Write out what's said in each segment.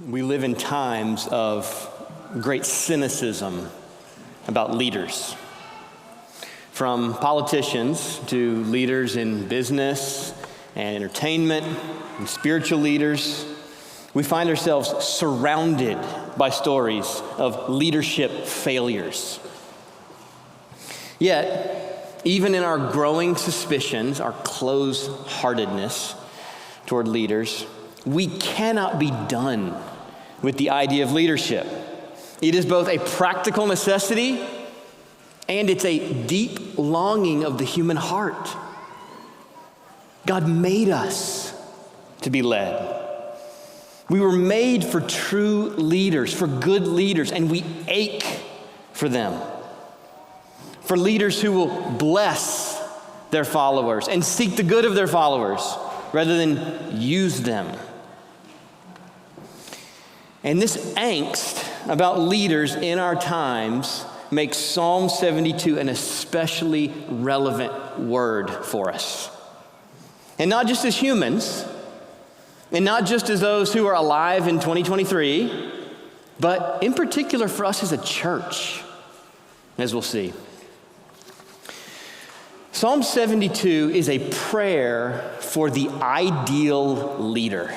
We live in times of great cynicism about leaders. From politicians to leaders in business and entertainment and spiritual leaders, we find ourselves surrounded by stories of leadership failures. Yet, even in our growing suspicions, our closed-heartedness toward leaders, we cannot be done with the idea of leadership. It is both a practical necessity and it's a deep longing of the human heart. God made us to be led. We were made for true leaders, for good leaders, and we ache for them. For leaders who will bless their followers and seek the good of their followers rather than use them. And this angst about leaders in our times makes Psalm 72 an especially relevant word for us. And not just as humans, and not just as those who are alive in 2023, but in particular for us as a church, as we'll see. Psalm 72 is a prayer for the ideal leader.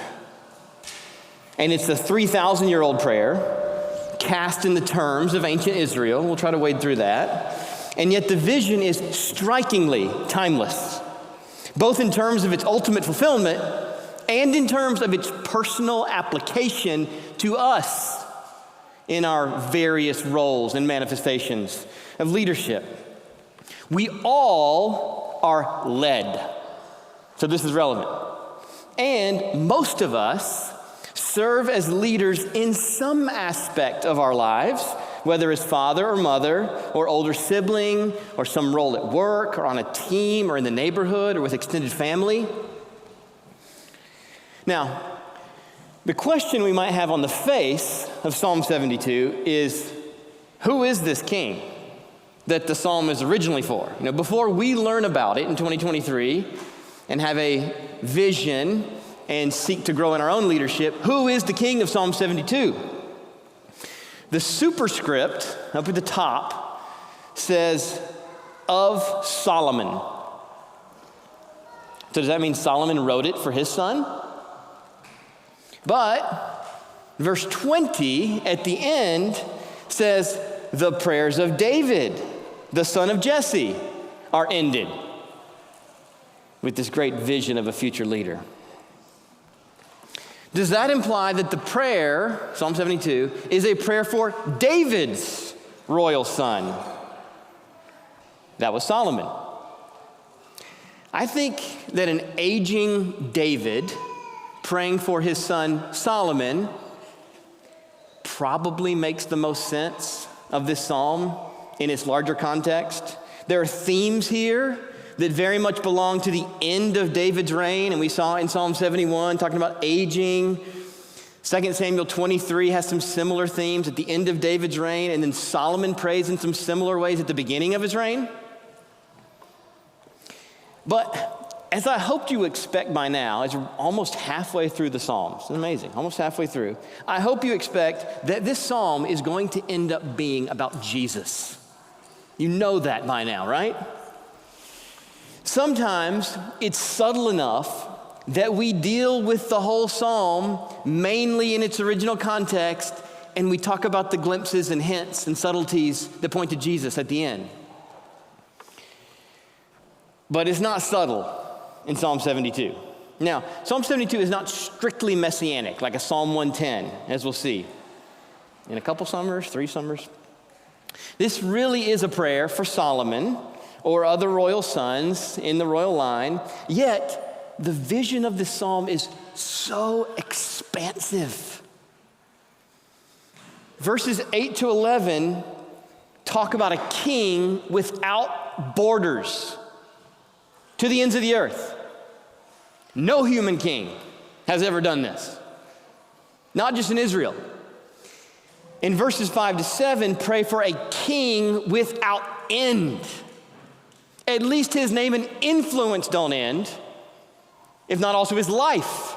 And it's the 3,000-year-old prayer, cast in the terms of ancient Israel. We'll try to wade through that. And yet the vision is strikingly timeless, both in terms of its ultimate fulfillment and in terms of its personal application to us in our various roles and manifestations of leadership. We all are led. So this is relevant. And most of us serve as leaders in some aspect of our lives, whether as father or mother or older sibling or some role at work or on a team or in the neighborhood or with extended family. Now, the question we might have on the face of Psalm 72 is, who is this king that the psalm is originally for? Before we learn about it in 2023 and have a vision and seek to grow in our own leadership, who is the king of Psalm 72? The superscript up at the top says, of Solomon. So does that mean Solomon wrote it for his son? But verse 20 at the end says, the prayers of David, the son of Jesse, are ended with this great vision of a future leader. Does that imply that the prayer, Psalm 72, is a prayer for David's royal son? That was Solomon. I think that an aging David praying for his son Solomon probably makes the most sense of this psalm in its larger context. There are themes here that very much belong to the end of David's reign, and we saw in Psalm 71 talking about aging. 2 Samuel 23 has some similar themes at the end of David's reign, and then Solomon prays in some similar ways at the beginning of his reign. But as I hoped you expect by now, as we're almost halfway through the Psalms, it's amazing, almost halfway through, I hope you expect that this psalm is going to end up being about Jesus. You know that by now, right? Sometimes it's subtle enough that we deal with the whole psalm mainly in its original context, and we talk about the glimpses and hints and subtleties that point to Jesus at the end. But it's not subtle in Psalm 72. Now, Psalm 72 is not strictly messianic like a Psalm 110, as we'll see in a couple summers, 3 summers. This really is a prayer for Solomon or other royal sons in the royal line, yet the vision of this psalm is so expansive. Verses 8 to 11 talk about a king without borders to the ends of the earth. No human king has ever done this, not just in Israel. In verses 5 to 7, pray for a king without end. At least his name and influence don't end, if not also his life.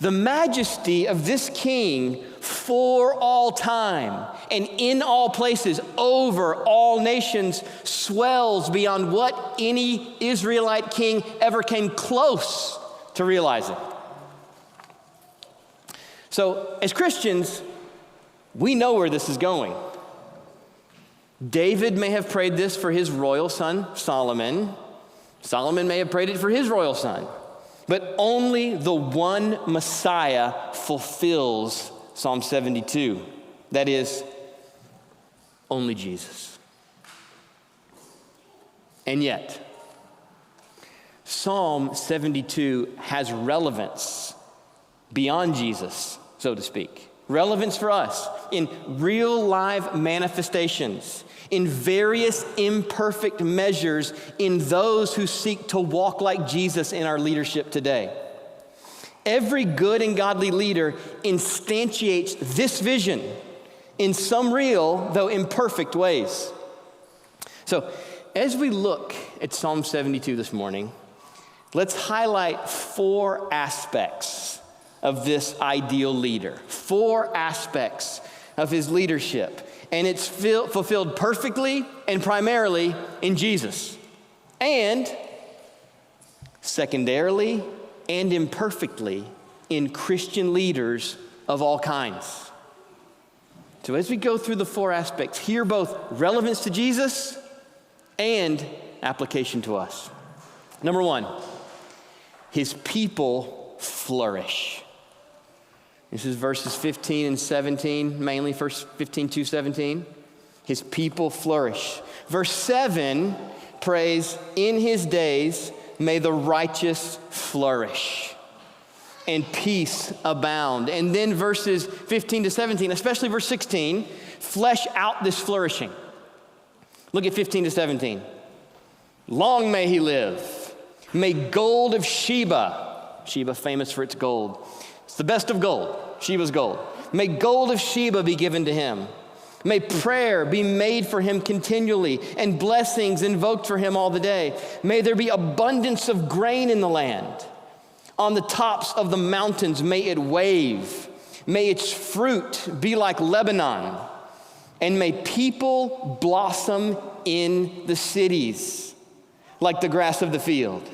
The majesty of this king for all time and in all places over all nations swells beyond what any Israelite king ever came close to realizing. So, as Christians, we know where this is going. David may have prayed this for his royal son, Solomon. Solomon may have prayed it for his royal son. But only the one Messiah fulfills Psalm 72. That is, only Jesus. And yet, Psalm 72 has relevance beyond Jesus, so to speak. Relevance for us in real live manifestations, in various imperfect measures in those who seek to walk like Jesus in our leadership today. Every good and godly leader instantiates this vision in some real, though imperfect ways. So, as we look at Psalm 72 this morning, let's highlight 4 aspects of this ideal leader. 4 aspects of his leadership. And it's fulfilled perfectly and primarily in Jesus. And secondarily and imperfectly in Christian leaders of all kinds. So as we go through the 4 aspects, hear both relevance to Jesus and application to us. Number 1, his people flourish. This is verses 15 and 17, mainly verse 15 to 17. His people flourish. Verse 7 prays, in his days may the righteous flourish and peace abound. And then verses 15 to 17, especially verse 16, flesh out this flourishing. Look at 15 to 17. Long may he live. May gold of Sheba famous for its gold. It's the best of gold, Sheba's gold. May gold of Sheba be given to him. May prayer be made for him continually and blessings invoked for him all the day. May there be abundance of grain in the land. On the tops of the mountains may it wave. May its fruit be like Lebanon. And may people blossom in the cities like the grass of the field.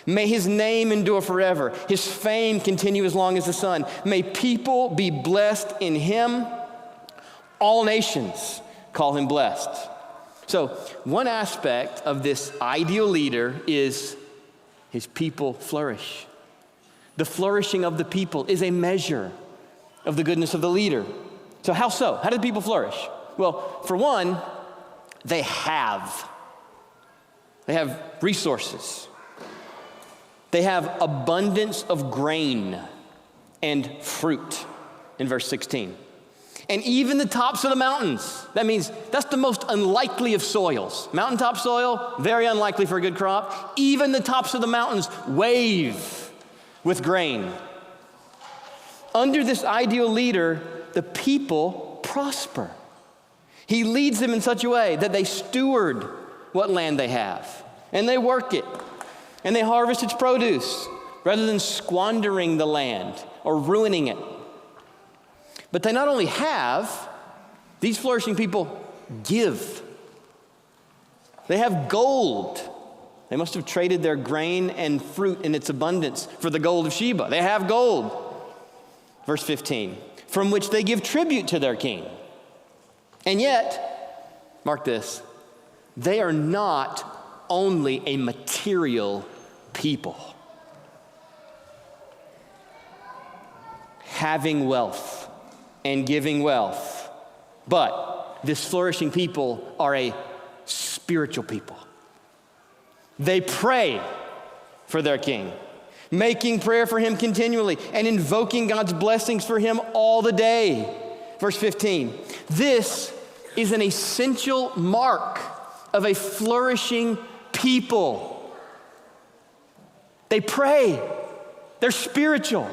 May his name endure forever. His fame continue as long as the sun. May people be blessed in him. All nations call him blessed. So one aspect of this ideal leader is his people flourish. The flourishing of the people is a measure of the goodness of the leader. So how so? How do the people flourish? Well, for one, they have resources. They have abundance of grain and fruit in verse 16. And even the tops of the mountains, that means that's the most unlikely of soils. Mountaintop soil, very unlikely for a good crop. Even the tops of the mountains wave with grain. Under this ideal leader, the people prosper. He leads them in such a way that they steward what land they have, and they work it, and they harvest its produce rather than squandering the land or ruining it. But they not only have, these flourishing people give. They have gold. They must have traded their grain and fruit in its abundance for the gold of Sheba. They have gold. Verse 15, from which they give tribute to their king. And yet, mark this, they are not only a material people. Having wealth and giving wealth, but this flourishing people are a spiritual people. They pray for their king, making prayer for him continually and invoking God's blessings for him all the day. Verse 15, this is an essential mark of a flourishing people. They pray. They're spiritual.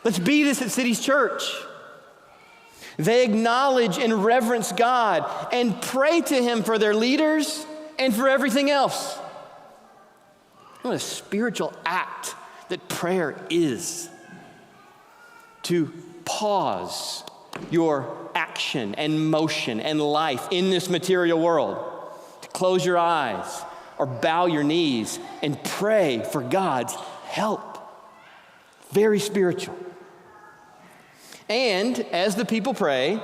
Let's be this at City's Church. They acknowledge and reverence God and pray to him for their leaders and for everything else. What a spiritual act that prayer is to pause your action and motion and life in this material world, to close your eyes or bow your knees and pray for God's help. Very spiritual. And as the people pray,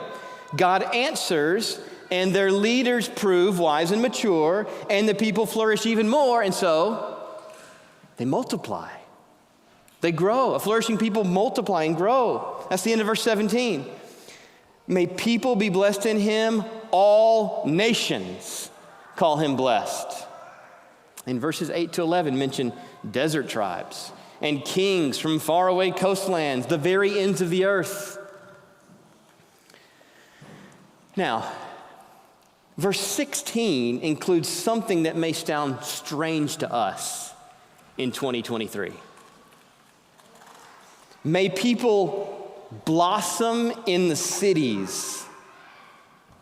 God answers, and their leaders prove wise and mature, and the people flourish even more, and so they multiply. They grow. A flourishing people multiply and grow. That's the end of verse 17. May people be blessed in him. All nations call him blessed. And verses 8 to 11 mention desert tribes and kings from faraway coastlands, the very ends of the earth. Now, verse 16 includes something that may sound strange to us in 2023. May people blossom in the cities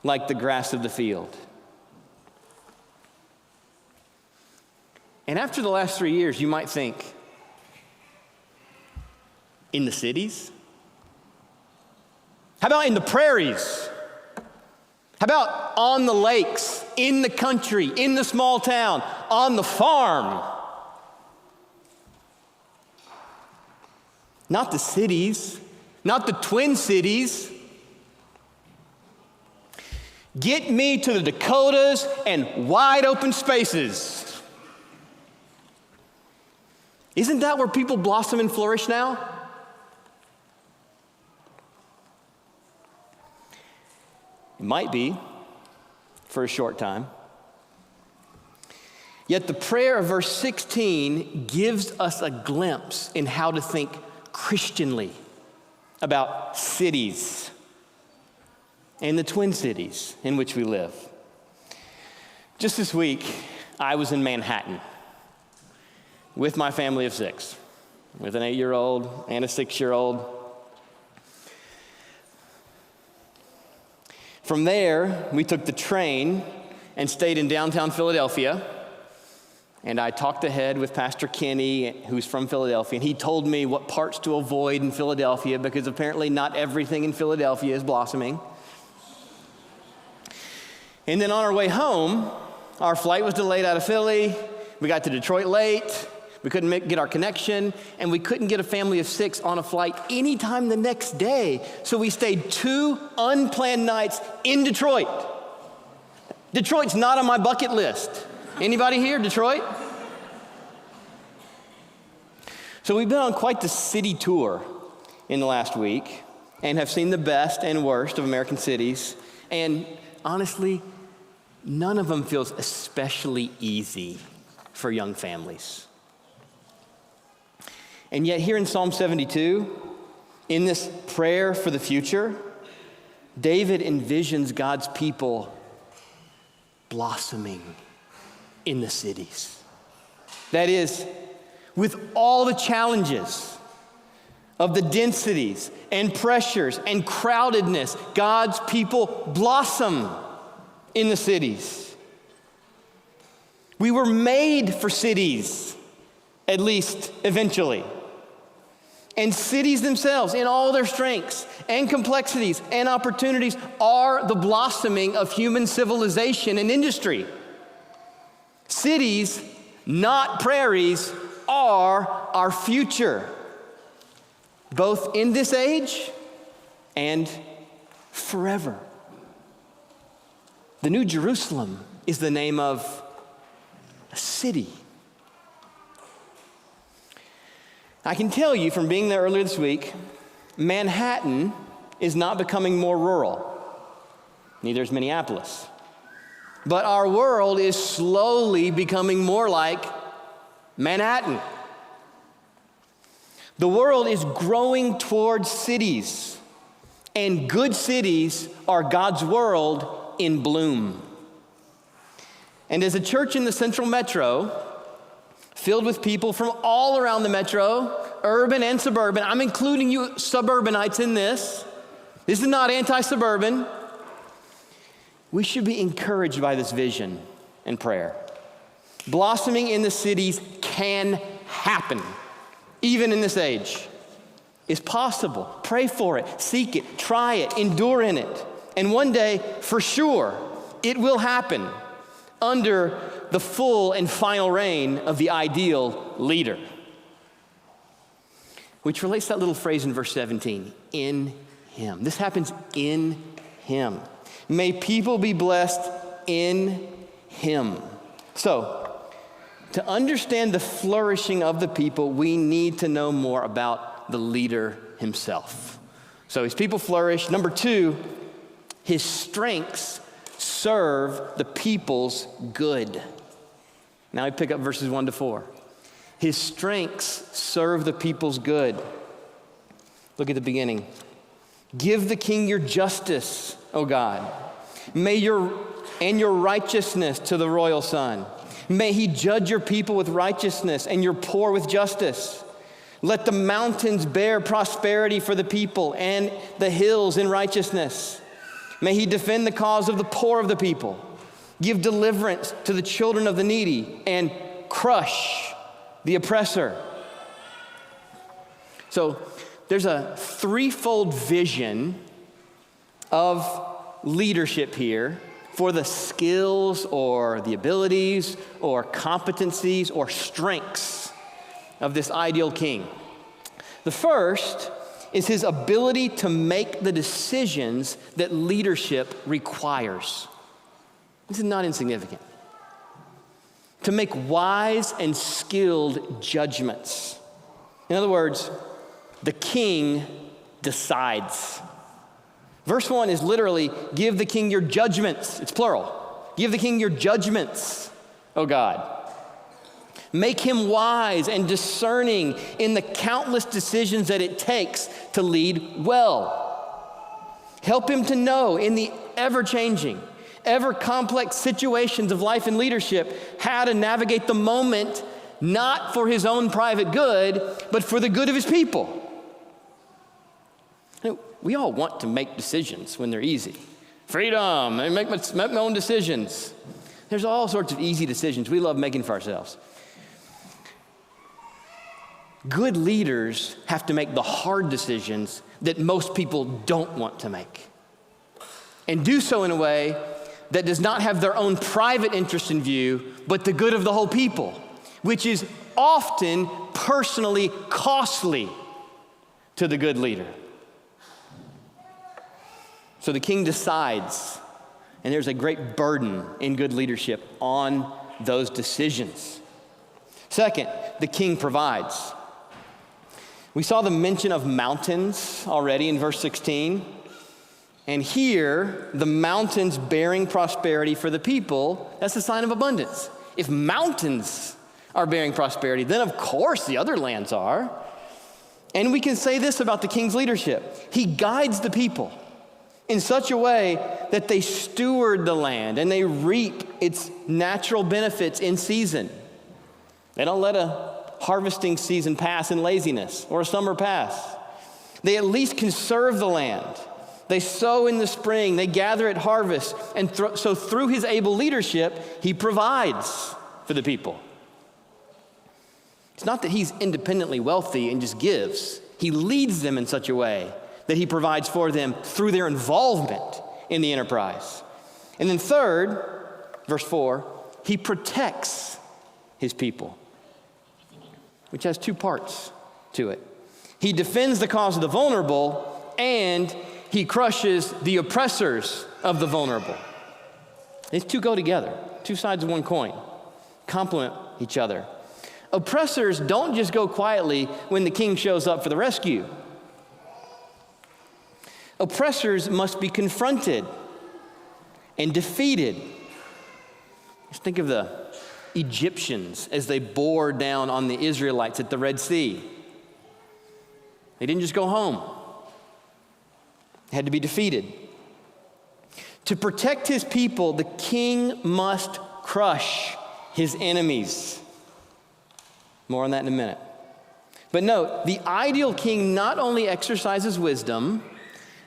like the grass of the field. And after the last 3 years, you might think, in the cities? How about in the prairies? How about on the lakes, in the country, in the small town, on the farm? Not the cities, not the Twin Cities. Get me to the Dakotas and wide open spaces. Isn't that where people blossom and flourish now? It might be for a short time. Yet the prayer of verse 16 gives us a glimpse in how to think Christianly about cities and the Twin Cities in which we live. Just this week, I was in Manhattan with my family of 6, with an 8-year-old and a 6-year-old. From there, we took the train and stayed in downtown Philadelphia. And I talked ahead with Pastor Kenny, who's from Philadelphia, and he told me what parts to avoid in Philadelphia because apparently not everything in Philadelphia is blossoming. And then on our way home, our flight was delayed out of Philly. We got to Detroit late. We couldn't get our connection, and we couldn't get a family of 6 on a flight anytime the next day. So we stayed 2 unplanned nights in Detroit. Detroit's not on my bucket list. Anybody here, Detroit? So we've been on quite the city tour in the last week and have seen the best and worst of American cities. And honestly, none of them feels especially easy for young families. And yet here in Psalm 72, in this prayer for the future, David envisions God's people blossoming in the cities. That is, with all the challenges of the densities and pressures and crowdedness, God's people blossom in the cities. We were made for cities, at least eventually. And cities themselves, in all their strengths and complexities and opportunities, are the blossoming of human civilization and industry. Cities, not prairies, are our future, both in this age and forever. The New Jerusalem is the name of a city. I can tell you from being there earlier this week, Manhattan is not becoming more rural. Neither is Minneapolis. But our world is slowly becoming more like Manhattan. The world is growing towards cities, and good cities are God's world in bloom. And as a church in the central metro, filled with people from all around the metro, urban and suburban. I'm including you suburbanites in this. This is not anti-suburban. We should be encouraged by this vision and prayer. Blossoming in the cities can happen even in this age, is possible. Pray for it, seek it, try it, endure in it. And one day, for sure, it will happen under the full and final reign of the ideal leader. Which relates to that little phrase in verse 17, in him. This happens in him. May people be blessed in him. So, to understand the flourishing of the people, we need to know more about the leader himself. So his people flourish. Number two, his strengths serve the people's good. Now we pick up verses 1 to 4. His strengths serve the people's good. Look at the beginning. Give the king your justice, O God. May your righteousness to the royal son. May he judge your people with righteousness and your poor with justice. Let the mountains bear prosperity for the people and the hills in righteousness. May he defend the cause of the poor of the people. Give deliverance to the children of the needy and crush the oppressor. So there's a threefold vision of leadership here for the skills or the abilities or competencies or strengths of this ideal king. The first is his ability to make the decisions that leadership requires. This is not insignificant. To make wise and skilled judgments. In other words, the king decides. Verse 1 is literally, give the king your judgments. It's plural. Give the king your judgments, O God. Make him wise and discerning in the countless decisions that it takes to lead well. Help him to know in the ever-changing, ever-complex situations of life and leadership how to navigate the moment, not for his own private good, but for the good of his people. You know, we all want to make decisions when they're easy. Freedom, I make my own decisions. There's all sorts of easy decisions we love making for ourselves. Good leaders have to make the hard decisions that most people don't want to make, and do so in a way that does not have their own private interest in view, but the good of the whole people, which is often personally costly to the good leader. So the king decides, and there's a great burden in good leadership on those decisions. Second, the king provides. We saw the mention of mountains already in verse 16. And here, the mountains bearing prosperity for the people, that's a sign of abundance. If mountains are bearing prosperity, then of course the other lands are. And we can say this about the king's leadership. He guides the people in such a way that they steward the land and they reap its natural benefits in season. They don't let a harvesting season pass in laziness or a summer pass. They at least conserve the land. They sow in the spring, they gather at harvest, and so through his able leadership, he provides for the people. It's not that he's independently wealthy and just gives. He leads them in such a way that he provides for them through their involvement in the enterprise. And then third, verse 4, he protects his people, which has two parts to it. He defends the cause of the vulnerable, and he crushes the oppressors of the vulnerable. These two go together, two sides of one coin, complement each other. Oppressors don't just go quietly when the king shows up for the rescue. Oppressors must be confronted and defeated. Just think of the Egyptians as they bore down on the Israelites at the Red Sea. They didn't just go home. They had to be defeated. To protect his people, the king must crush his enemies. More on that in a minute. But note, the ideal king not only exercises wisdom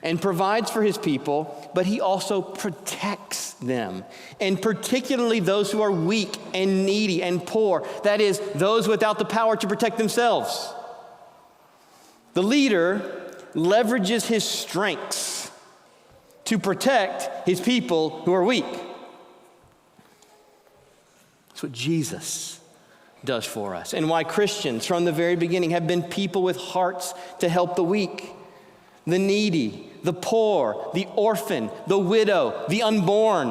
and provides for his people, but he also protects them, and particularly those who are weak and needy and poor. That is, those without the power to protect themselves. The leader leverages his strengths to protect his people who are weak. That's what Jesus does for us, and why Christians from the very beginning have been people with hearts to help the weak, the needy, the poor, the orphan, the widow, the unborn.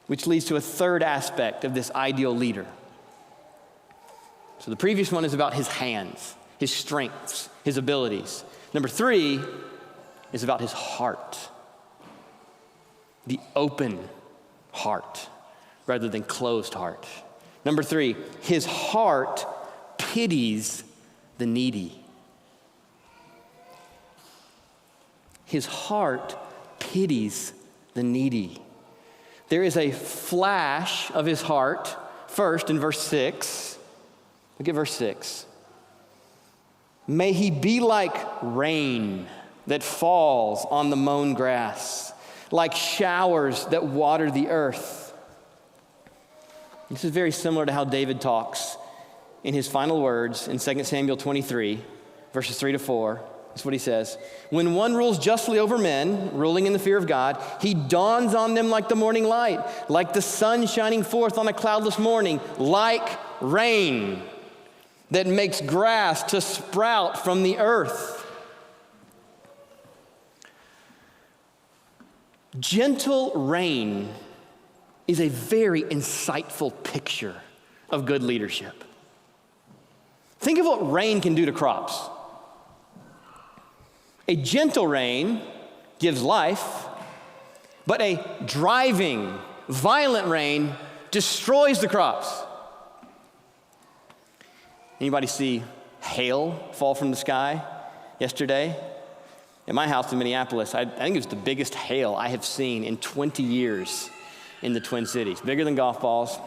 Which leads to a third aspect of this ideal leader. So the previous one is about his hands, his strengths, his abilities. Number 3 is about his heart, the open heart rather than closed heart. Number 3, his heart pities the needy. His heart pities the needy. There is a flash of his heart first in verse 6. Look at verse 6. May he be like rain that falls on the mown grass, like showers that water the earth. This is very similar to how David talks in his final words in 2 Samuel 23, verses 3-4. That's what he says. When one rules justly over men, ruling in the fear of God, he dawns on them like the morning light, like the sun shining forth on a cloudless morning, like rain that makes grass to sprout from the earth. Gentle rain is a very insightful picture of good leadership. Think of what rain can do to crops. A gentle rain gives life, but a driving, violent rain destroys the crops. Anybody see hail fall from the sky yesterday? At my house in Minneapolis, I think it was the biggest hail I have seen in 20 years in the Twin Cities, bigger than golf balls.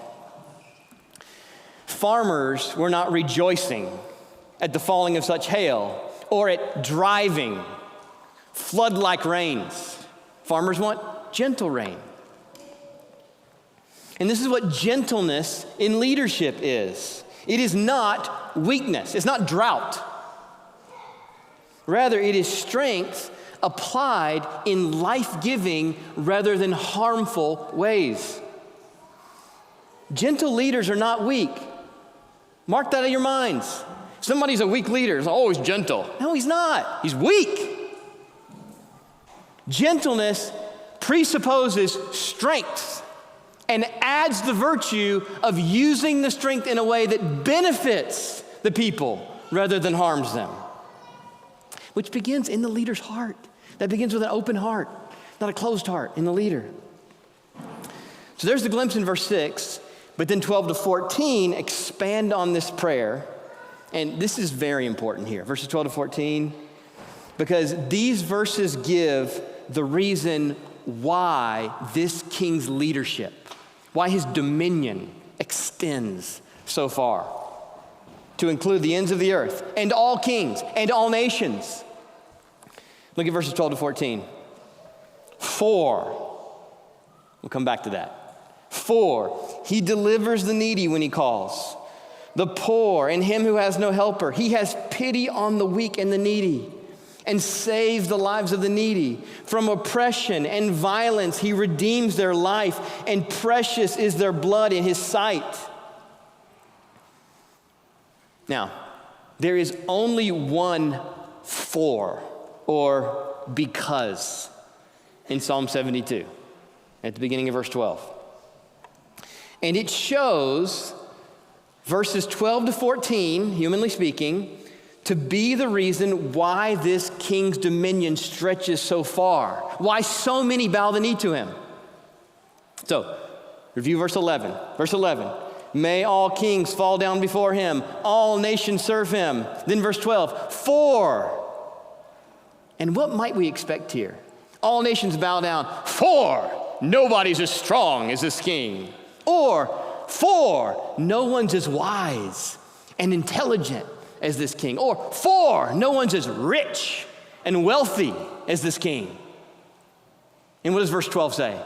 Farmers were not rejoicing at the falling of such hail or at driving flood-like rains. Farmers want gentle rain. And this is what gentleness in leadership is. It is not weakness. It's not drought. Rather, it is strength applied in life-giving rather than harmful ways. Gentle leaders are not weak. Mark that in your minds. Somebody's a weak leader. He's always gentle. No, he's not. He's weak. Gentleness presupposes strength and adds the virtue of using the strength in a way that benefits the people rather than harms them, which begins in the leader's heart. That begins with an open heart, not a closed heart in the leader. So there's the glimpse in verse 6, but then 12-14 expand on this prayer. And this is very important here, verses 12-14, because these verses give the reason why this king's leadership, why his dominion extends so far to include the ends of the earth and all kings and all nations. Look at verses 12-14. For, we'll come back to that. For he delivers the needy when he calls, the poor and him who has no helper. He has pity on the weak and the needy and saves the lives of the needy. From oppression and violence he redeems their life, and precious is their blood in his sight. Now, there is only one for or because in Psalm 72 at the beginning of verse 12. And it shows verses 12-14, humanly speaking, to be the reason why this king's dominion stretches so far, why so many bow the knee to him. So, review verse 11. Verse 11, may all kings fall down before him, all nations serve him. Then verse 12, for, and what might we expect here? All nations bow down, for nobody's as strong as this king. Or, for no one's as wise and intelligent as this king. Or, for no one's as rich and wealthy as this king. And what does verse 12 say?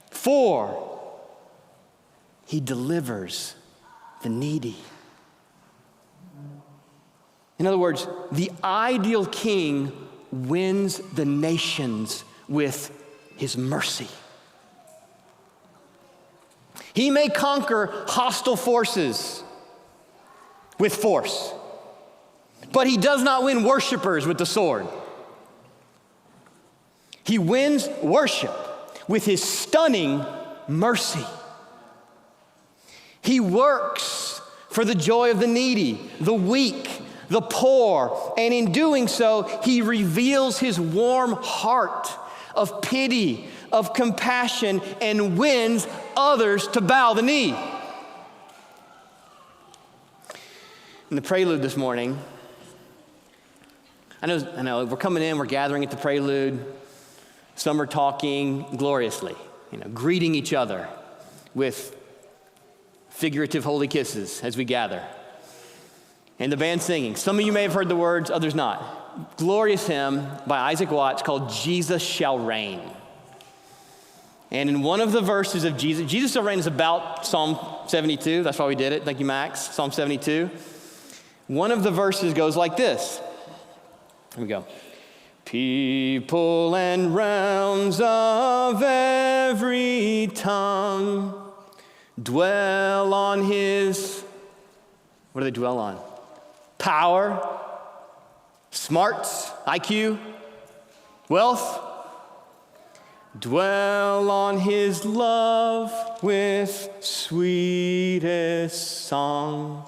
For he delivers the needy. In other words, the ideal king wins the nations with his mercy. He may conquer hostile forces with force, but he does not win worshipers with the sword. He wins worship with his stunning mercy. He works for the joy of the needy, the weak, the poor, and in doing so, he reveals his warm heart of pity, of compassion, and wins others to bow the knee. In the prelude this morning, I know, we're coming in, we're gathering at the prelude. Some are talking gloriously, greeting each other with figurative holy kisses as we gather. And the band singing. Some of you may have heard the words, others not. Glorious hymn by Isaac Watts called Jesus Shall Reign. And in one of the verses of Jesus Shall Reign is about Psalm 72. That's why we did it. Thank you, Max. Psalm 72. One of the verses goes like this. Here we go. People and realms of every tongue dwell on his, what do they dwell on? Power, smarts, IQ, wealth. Dwell on his love with sweetest song.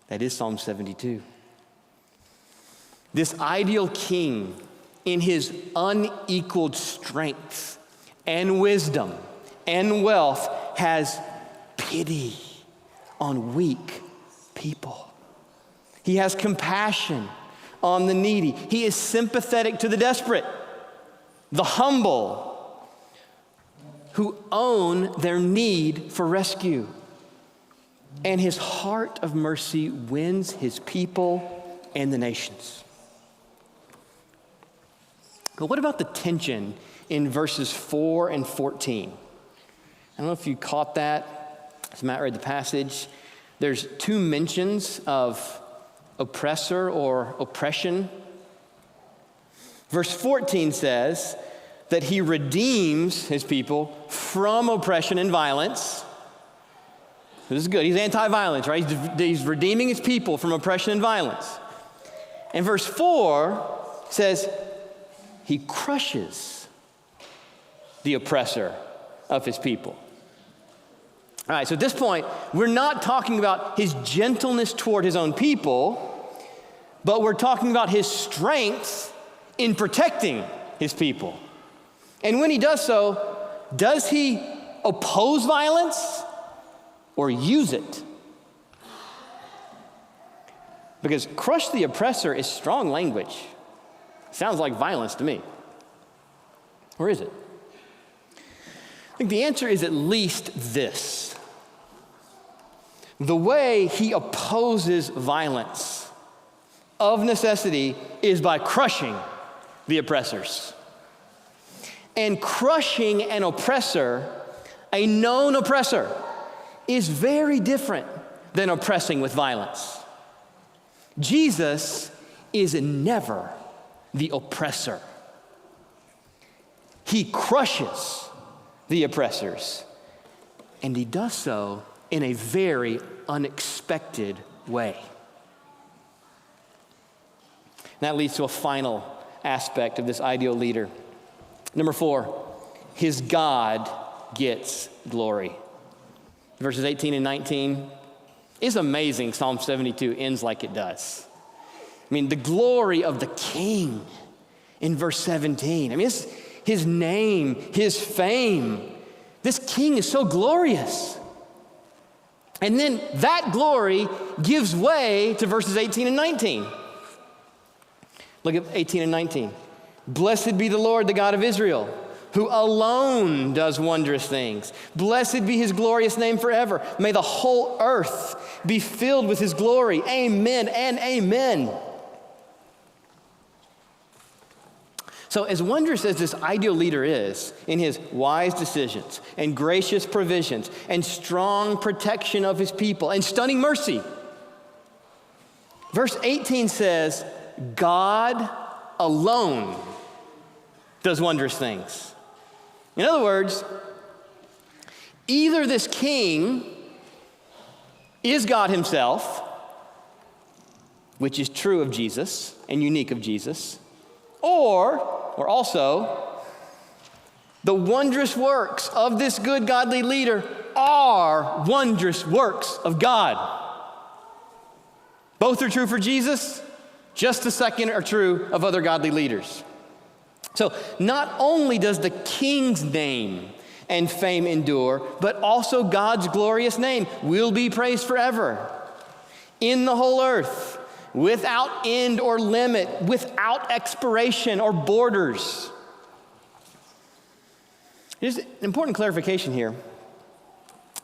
That is Psalm 72. This ideal king, in his unequaled strength and wisdom and wealth, has pity on weak people. He has compassion on the needy. He is sympathetic to the desperate, the humble, who own their need for rescue. And his heart of mercy wins his people and the nations. But what about the tension in verses 4 and 14? I don't know if you caught that as Matt read the passage. There's two mentions of oppressor or oppression. Verse 14 says that he redeems his people from oppression and violence. This is good. He's anti-violence, right? He's redeeming his people from oppression and violence. And verse 4 says he crushes the oppressor of his people. All right, so at this point, we're not talking about his gentleness toward his own people, but we're talking about his strength in protecting his people. And when he does so, does he oppose violence or use it? Because crush the oppressor is strong language. Sounds like violence to me. Or is it? I think the answer is at least this. The way he opposes violence of necessity is by crushing the oppressors. And crushing an oppressor, a known oppressor, is very different than oppressing with violence. Jesus is never the oppressor. He crushes the oppressors, and he does so in a very unexpected way. And that leads to a final aspect of this ideal leader. Number 4, his God gets glory. Verses 18 and 19. It's amazing Psalm 72 ends like it does. I mean, the glory of the king in verse 17. I mean, it's his name, his fame. This king is so glorious. And then that glory gives way to verses 18 and 19. Look at 18 and 19. Blessed be the Lord, the God of Israel, who alone does wondrous things. Blessed be his glorious name forever. May the whole earth be filled with his glory. Amen and amen. So as wondrous as this ideal leader is in his wise decisions and gracious provisions and strong protection of his people and stunning mercy, Verse 18 says, God alone does wondrous things. In other words, either this king is God himself, which is true of Jesus and unique of Jesus, or also, the wondrous works of this good godly leader are wondrous works of God. Both are true for Jesus, just the second are true of other godly leaders. So not only does the king's name and fame endure, but also God's glorious name will be praised forever in the whole earth, without end or limit, without expiration or borders. Here's an important clarification here.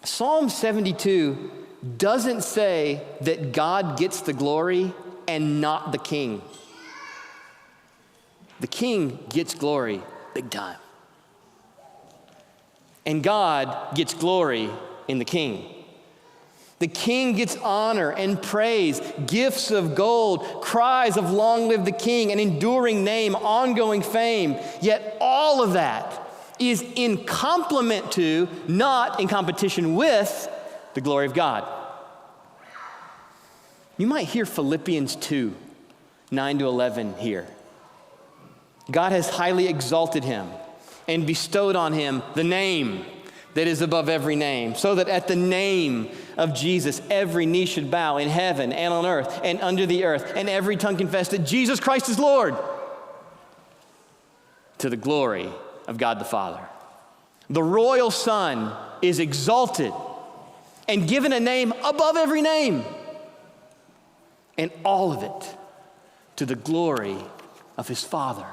Psalm 72 doesn't say that God gets the glory and not the king. The king gets glory big time. And God gets glory in the king. The king gets honor and praise, gifts of gold, cries of long live the king, an enduring name, ongoing fame. Yet all of that is in complement to, not in competition with, the glory of God. You might hear Philippians 2, 9-11 here. God has highly exalted him and bestowed on him the name that is above every name, so that at the name of Jesus, every knee should bow in heaven and on earth and under the earth, and every tongue confess that Jesus Christ is Lord, to the glory of God the Father. The royal Son is exalted and given a name above every name, and all of it to the glory of his Father.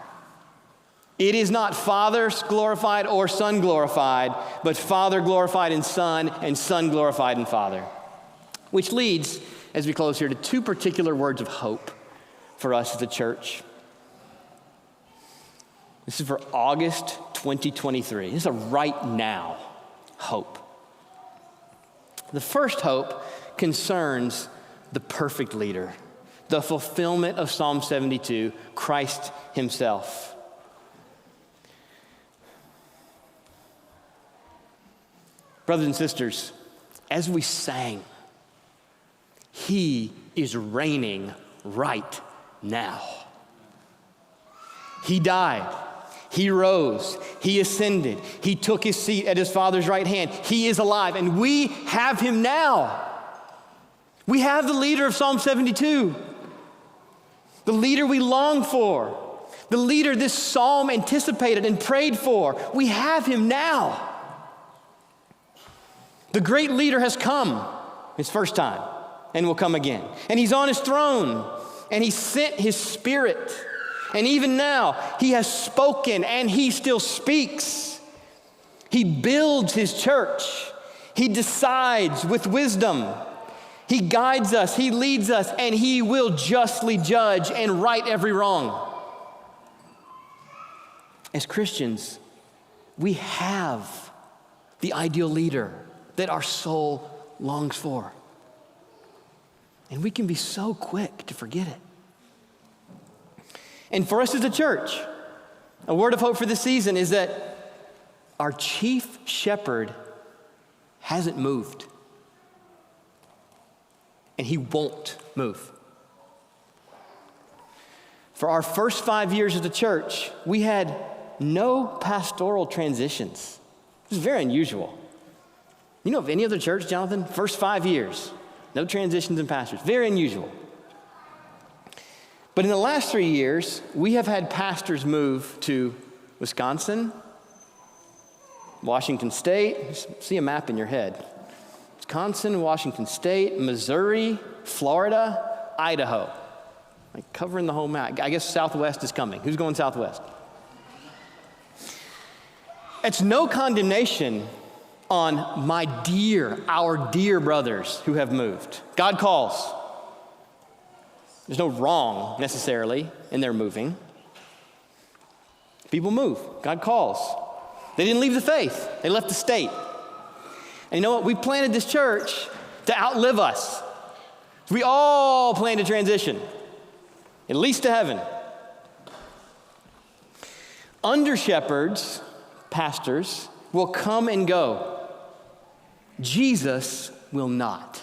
It is not Father glorified or Son glorified, but Father glorified in Son and Son glorified in Father. Which leads, as we close here, to two particular words of hope for us as a church. This is for August 2023. This is a right now hope. The first hope concerns the perfect leader, the fulfillment of Psalm 72, Christ himself. Brothers and sisters, as we sang, he is reigning right now. He died. He rose. He ascended. He took his seat at his Father's right hand. He is alive, and we have him now. We have the leader of Psalm 72, the leader we long for, the leader this psalm anticipated and prayed for. We have him now. The great leader has come his first time and will come again. And he's on his throne, and he sent his Spirit. And even now, he has spoken, and he still speaks. He builds his church. He decides with wisdom. He guides us, he leads us, and he will justly judge and right every wrong. As Christians, we have the ideal leader that our soul longs for. And we can be so quick to forget it. And for us as a church, a word of hope for this season is that our chief shepherd hasn't moved. And he won't move. For our first 5 years as a church, we had no pastoral transitions. It was very unusual. You know of any other church, Jonathan? First 5 years, no transitions in pastors. Very unusual. But in the last 3 years, we have had pastors move to Wisconsin, Washington State. Just see a map in your head. Wisconsin, Washington State, Missouri, Florida, Idaho. Like covering the whole map. I guess Southwest is coming. Who's going Southwest? It's no condemnation on our dear brothers who have moved. God calls. There's no wrong necessarily in their moving. People move. God calls. They didn't leave the faith. They left the state. And you know what? We planted this church to outlive us. We all plan to transition, at least to heaven. Under shepherds, pastors, will come and go. Jesus will not.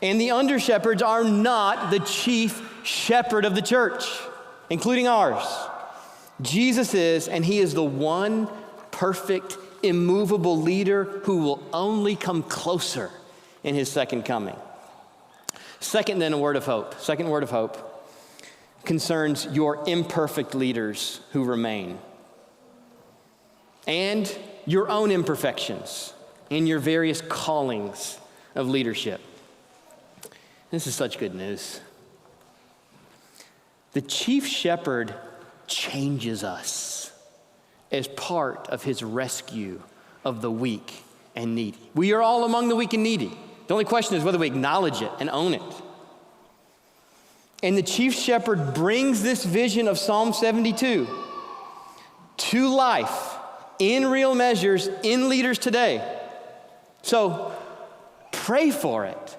And the under shepherds are not the chief shepherd of the church, including ours. Jesus is, and he is the one perfect, immovable leader who will only come closer in his second coming. Second word of hope concerns your imperfect leaders who remain and your own imperfections in your various callings of leadership. This is such good news. The chief shepherd changes us as part of his rescue of the weak and needy. We are all among the weak and needy. The only question is whether we acknowledge it and own it. And the chief shepherd brings this vision of Psalm 72 to life in real measures in leaders today. So pray for it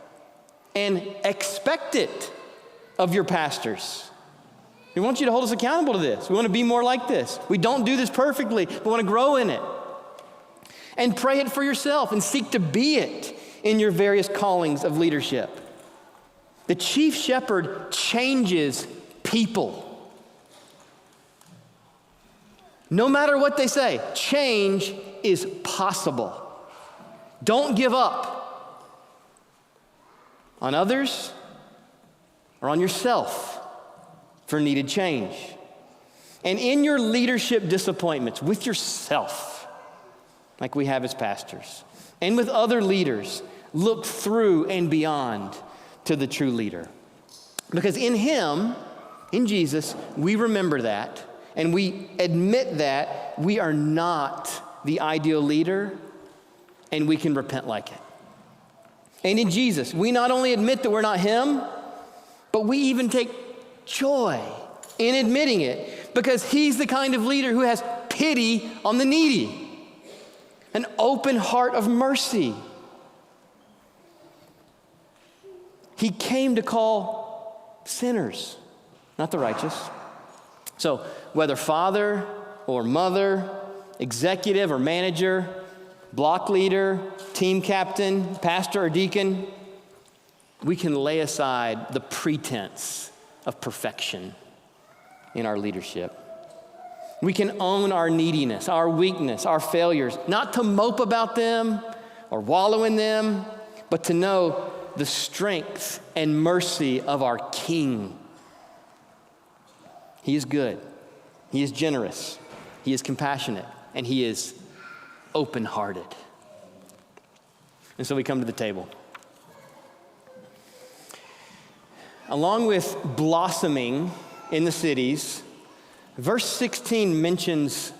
and expect it of your pastors. We want you to hold us accountable to this. We want to be more like this. We don't do this perfectly, but want to grow in it. And pray it for yourself and seek to be it in your various callings of leadership. The chief shepherd changes people. No matter what they say, change is possible. Don't give up on others or on yourself for needed change. And in your leadership disappointments with yourself, like we have as pastors, and with other leaders, look through and beyond to the true leader. Because in him, in Jesus, we remember that, and we admit that we are not the ideal leader, and we can repent like it. And in Jesus, we not only admit that we're not him, but we even take joy in admitting it, because he's the kind of leader who has pity on the needy, an open heart of mercy. He came to call sinners, not the righteous. So whether father or mother, executive or manager, block leader, team captain, pastor or deacon, we can lay aside the pretense of perfection in our leadership. We can own our neediness, our weakness, our failures, not to mope about them or wallow in them, but to know the strength and mercy of our King. He is good, he is generous, he is compassionate, and he is open-hearted. And so we come to the table. Along with blossoming in the cities, verse 16 mentions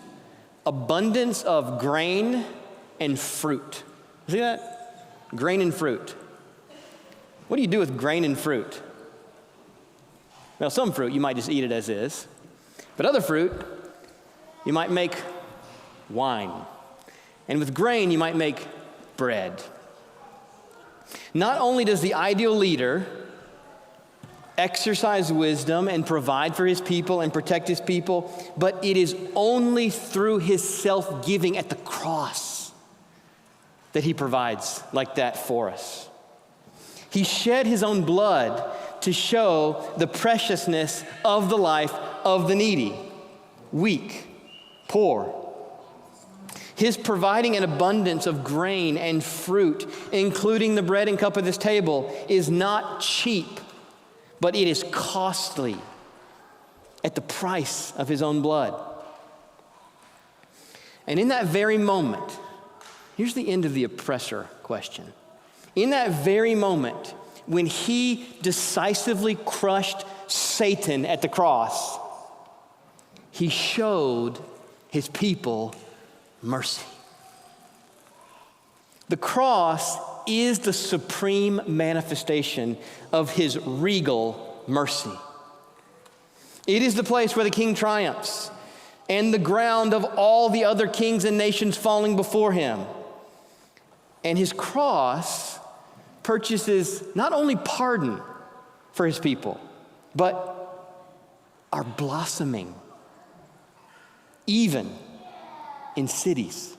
abundance of grain and fruit. See that? Grain and fruit. What do you do with grain and fruit? Well, some fruit, you might just eat it as is. But other fruit, you might make wine. And with grain, you might make bread. Not only does the ideal leader exercise wisdom and provide for his people and protect his people, but it is only through his self-giving at the cross that he provides like that for us. He shed his own blood to show the preciousness of the life of the needy, weak, poor. His providing an abundance of grain and fruit, including the bread and cup of this table, is not cheap, but it is costly at the price of his own blood. And in that very moment, here's the end of the oppressor question. In that very moment, when he decisively crushed Satan at the cross, he showed his people mercy. The cross is the supreme manifestation of his regal mercy. It is the place where the king triumphs and the ground of all the other kings and nations falling before him. And his cross purchases not only pardon for his people, but are blossoming even in cities.